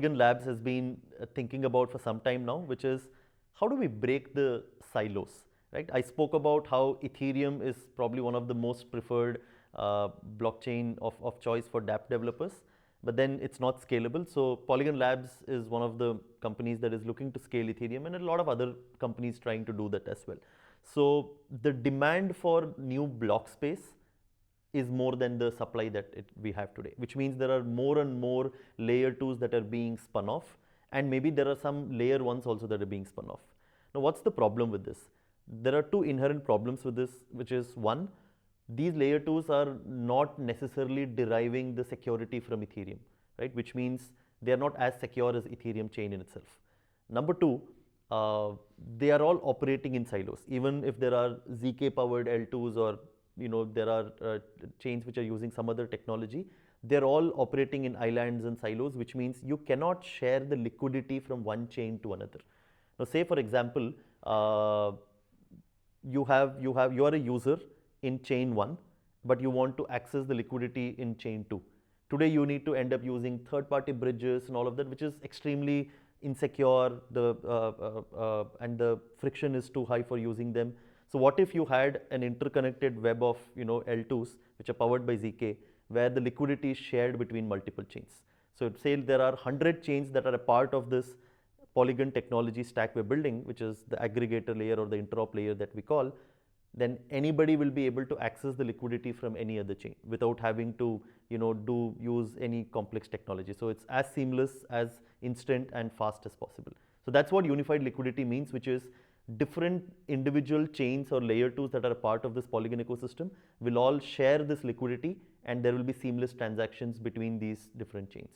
Polygon Labs has been thinking about for some time now, which is how do we break the silos, right? I spoke about how Ethereum is probably one of the most preferred blockchain of choice for dApp developers, but then it's not scalable. So Polygon Labs is one of the companies that is looking to scale Ethereum, and a lot of other companies trying to do that as well. So the demand for new block space is more than the supply that we have today, which means there are more and more layer 2s that are being spun off, and maybe there are some layer 1s also that are being spun off. Now, what's the problem with this? There are two inherent problems with this, which is one, these layer 2s are not necessarily deriving the security from Ethereum, right? Which means they are not as secure as Ethereum chain in itself. Number two, they are all operating in silos. Even if there are ZK powered L2s, or there are chains which are using some other technology, they're all operating in islands and silos, which means you cannot share the liquidity from one chain to another. Now, say for example, you are a user in chain 1, but you want to access the liquidity in chain 2. Today you need to end up using third-party bridges and all of that, which is extremely insecure, and the friction is too high for using them. So what if you had an interconnected web of L2s which are powered by ZK, where the liquidity is shared between multiple chains? So say there are 100 chains that are a part of this Polygon technology stack we're building, which is the aggregator layer or the interop layer that we call, then anybody will be able to access the liquidity from any other chain without having to use any complex technology. So it's as seamless, as instant and fast as possible. So that's what unified liquidity means, which is different individual chains or layer 2s that are a part of this Polygon ecosystem will all share this liquidity, and there will be seamless transactions between these different chains.